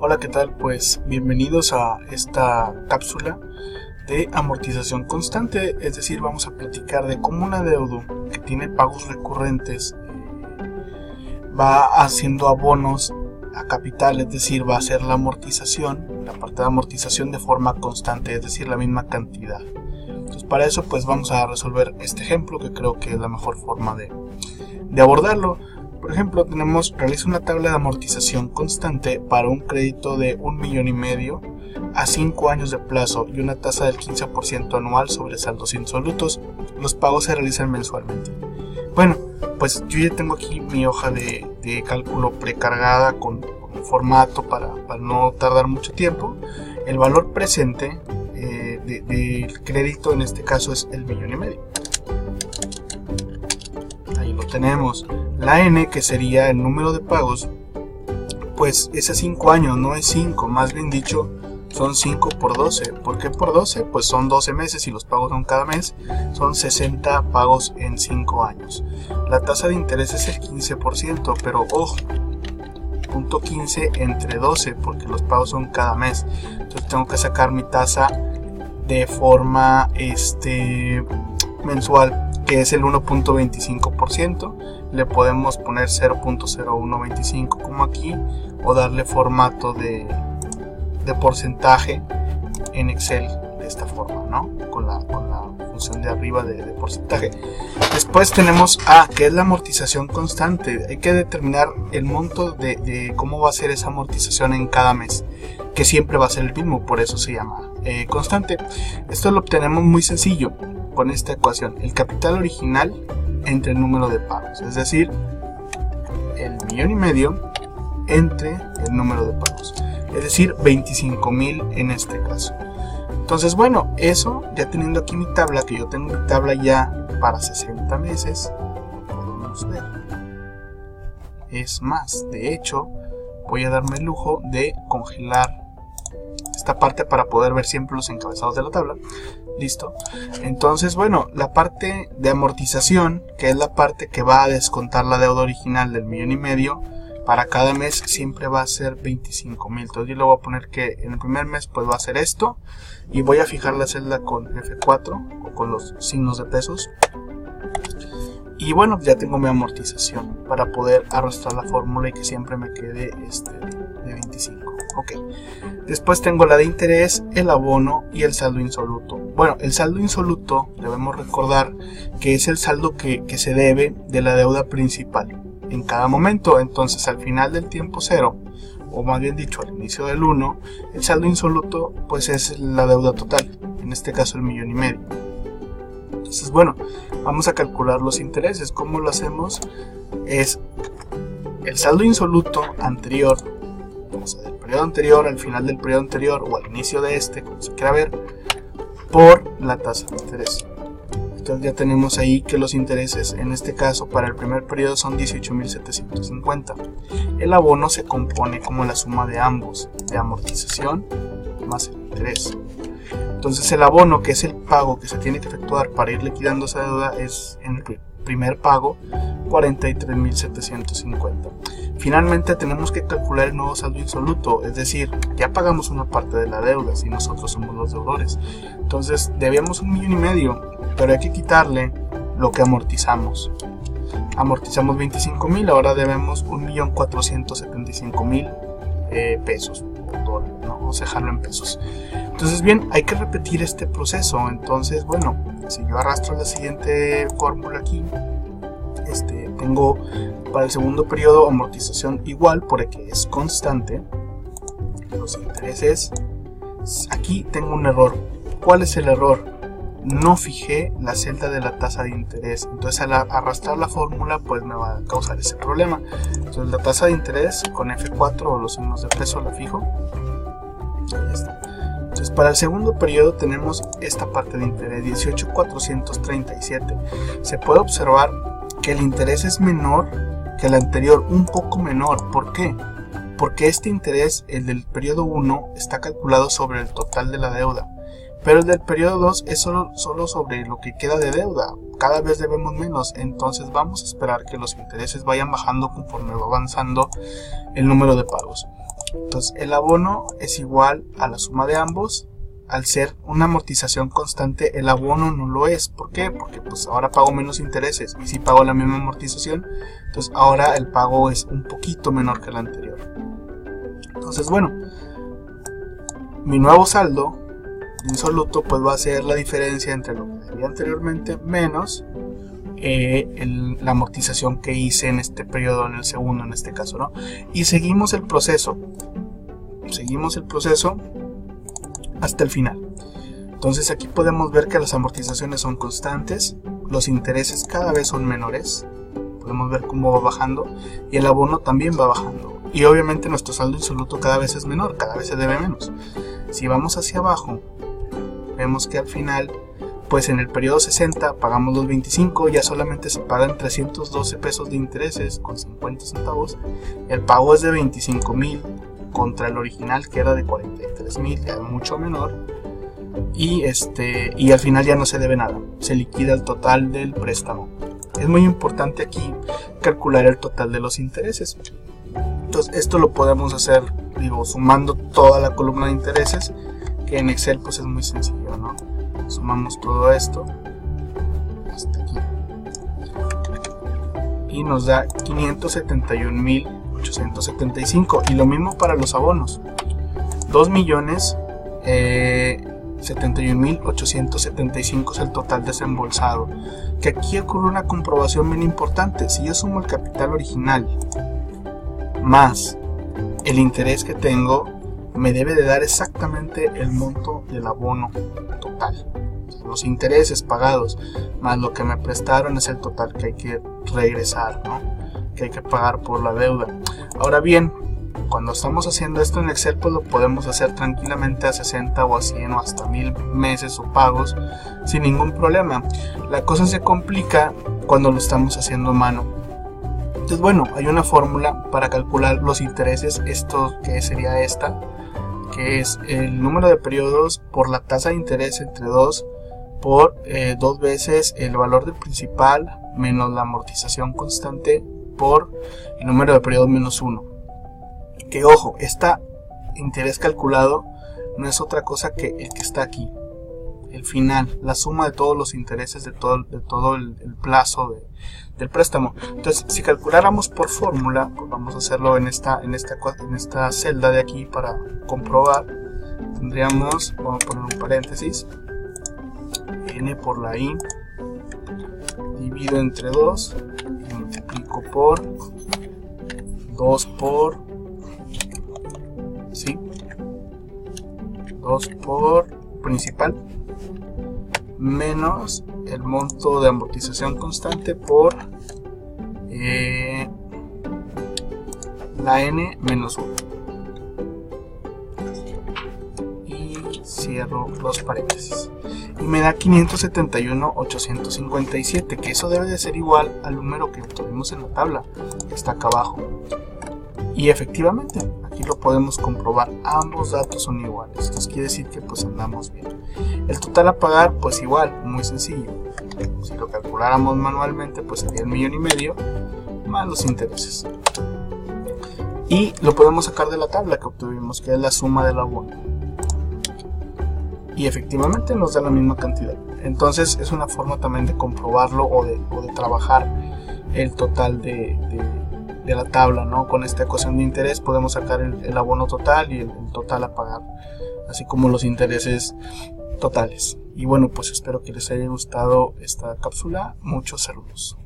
Hola, ¿qué tal? Pues bienvenidos a esta cápsula de amortización constante, es decir, vamos a platicar de cómo un adeudo que tiene pagos recurrentes va haciendo abonos a capital, es decir, va a hacer la amortización, la parte de amortización de forma constante, es decir, la misma cantidad. Entonces, para eso pues vamos a resolver este ejemplo, que creo que es la mejor forma de abordarlo. Por ejemplo, realiza una tabla de amortización constante para un crédito de 1,5 millones a 5 años de plazo y una tasa del 15% anual sobre saldos insolutos. Los pagos se realizan mensualmente. Bueno, pues yo ya tengo aquí mi hoja de cálculo precargada con un formato para no tardar mucho tiempo. El valor presente del crédito en este caso es el 1,5 millones. Ahí lo tenemos. La N, que sería el número de pagos, pues es a 5 años, no es 5, más bien dicho son 5 por 12. ¿Por qué por 12? Pues son 12 meses y los pagos son cada mes, son 60 pagos en 5 años. La tasa de interés es el 15%, pero ojo, punto 15 entre 12 porque los pagos son cada mes. Entonces tengo que sacar mi tasa de forma mensual, que es el 1.25%. Le podemos poner 0.0125 como aquí, o darle formato de porcentaje en Excel de esta forma, ¿no? Con la función de arriba de porcentaje. Después tenemos A, que es la amortización constante. Hay que determinar el monto de cómo va a ser esa amortización en cada mes, que siempre va a ser el mismo, por eso se llama constante. Esto lo obtenemos muy sencillo con esta ecuación: el capital original entre el número de pagos, es decir, el 1,5 millones entre el número de pagos, es decir, 25,000 en este caso. Entonces, bueno, eso ya teniendo aquí mi tabla, que yo tengo mi tabla ya para 60 meses, podemos ver. Es más, de hecho, voy a darme el lujo de congelar esta parte para poder ver siempre los encabezados de la tabla. Listo. Entonces, bueno, la parte de amortización, que es la parte que va a descontar la deuda original del 1,5 millones, para cada mes siempre va a ser 25,000. Entonces yo le voy a poner que en el primer mes pues va a ser esto, y voy a fijar la celda con F4 o con los signos de pesos. Y bueno, ya tengo mi amortización para poder arrastrar la fórmula y que siempre me quede de 25. Ok. Después tengo la de interés, el abono y el saldo insoluto. Bueno, el saldo insoluto debemos recordar que es el saldo que se debe de la deuda principal en cada momento. Entonces, al final del tiempo cero, o más bien dicho al inicio del 1, el saldo insoluto pues es la deuda total, en este caso el 1,5 millones. Entonces, bueno, vamos a calcular los intereses. ¿Cómo lo hacemos? Es el saldo insoluto anterior, o sea, del periodo anterior al final del periodo anterior, o al inicio de como se quiera ver, por la tasa de interés. Entonces ya tenemos ahí que los intereses en este caso para el primer periodo son 18,750. El abono se compone como la suma de ambos, de amortización más el interés. Entonces el abono, que es el pago que se tiene que efectuar para ir liquidando esa deuda, es en el primer pago 43,750. Finalmente tenemos que calcular el nuevo saldo insoluto, es decir, ya pagamos una parte de la deuda si nosotros somos los deudores. Entonces debíamos 1,5 millones, pero hay que quitarle lo que amortizamos. Amortizamos 25,000, ahora debemos 1,475,000 pesos o dólares, ¿no? Vamos a dejarlo en pesos. Entonces, bien, hay que repetir este proceso. Entonces, bueno, si yo arrastro la siguiente fórmula aquí, tengo para el segundo periodo amortización igual porque es constante. Los intereses, aquí tengo un error. ¿Cuál es el error? No fijé la celda de la tasa de interés, entonces al arrastrar la fórmula pues me va a causar ese problema. Entonces la tasa de interés con F4 o los signos de peso la fijo. Ahí está. Entonces para el segundo periodo tenemos esta parte de interés, 18,437. Se puede observar que el interés es menor que el anterior, un poco menor. ¿Por qué? Porque este interés, el del periodo 1, está calculado sobre el total de la deuda, pero el del periodo 2 es solo sobre lo que queda de deuda. Cada vez debemos menos, entonces vamos a esperar que los intereses vayan bajando conforme va avanzando el número de pagos. Entonces el abono es igual a la suma de ambos. Al ser una amortización constante, el abono no lo es. ¿Por qué? Porque pues ahora pago menos intereses, y si pago la misma amortización, entonces ahora el pago es un poquito menor que el anterior. Entonces bueno, mi nuevo saldo insoluto pues va a ser la diferencia entre lo que debía anteriormente menos la amortización que hice en este periodo, en el segundo en este caso, ¿no? Y seguimos el proceso hasta el final. Entonces aquí podemos ver que las amortizaciones son constantes, los intereses cada vez son menores, podemos ver cómo va bajando, y el abono también va bajando, y obviamente nuestro saldo insoluto cada vez es menor, cada vez se debe menos. Si vamos hacia abajo, vemos que al final, pues en el periodo 60 pagamos los 25, ya solamente se pagan 312 pesos de intereses con 50 centavos, el pago es de 25,000 contra el original que era de 43,000, ya mucho menor, y al final ya no se debe nada, se liquida el total del préstamo. Es muy importante aquí calcular el total de los intereses. Entonces esto lo podemos hacer, sumando toda la columna de intereses, que en Excel pues es muy sencillo, ¿no? Sumamos todo esto hasta aquí y nos da 571,875, y lo mismo para los abonos, 2,071,875 es el total desembolsado. Que aquí ocurre una comprobación bien importante. Si yo sumo el capital original más el interés que tengo, me debe de dar exactamente el monto del abono total. Los intereses pagados más lo que me prestaron es el total que hay que regresar, ¿no? Que hay que pagar por la deuda. Ahora bien, cuando estamos haciendo esto en Excel, pues lo podemos hacer tranquilamente a 60 o a 100 o hasta 1000 meses o pagos sin ningún problema. La cosa se complica cuando lo estamos haciendo a mano. Entonces bueno, hay una fórmula para calcular los intereses, esto que sería esta, que es el número de periodos por la tasa de interés entre 2 por 2 veces el valor del principal menos la amortización constante por el número de periodos menos 1. Que ojo, este interés calculado no es otra cosa que el que está aquí, el final, la suma de todos los intereses de todo el plazo del préstamo. Entonces, si calculáramos por fórmula, pues vamos a hacerlo en esta celda de aquí para comprobar. Tendríamos, vamos a poner un paréntesis, n por la i, divido entre 2 y multiplico por 2 por 2 por principal menos el monto de amortización constante por la n menos 1, y cierro los paréntesis y me da 571,857, que eso debe de ser igual al número que obtuvimos en la tabla que está acá abajo. Y efectivamente, aquí lo podemos comprobar, ambos datos son iguales. Esto quiere decir que pues andamos bien. El total a pagar, pues igual, muy sencillo. Si lo calculáramos manualmente, pues sería 1,5 millones más los intereses. Y lo podemos sacar de la tabla que obtuvimos, que es la suma del abono. Y efectivamente nos da la misma cantidad. Entonces es una forma también de comprobarlo o de trabajar el total de la tabla, ¿no? Con esta ecuación de interés podemos sacar el abono total y el total a pagar, así como los intereses totales. Y bueno, pues espero que les haya gustado esta cápsula. Muchos saludos.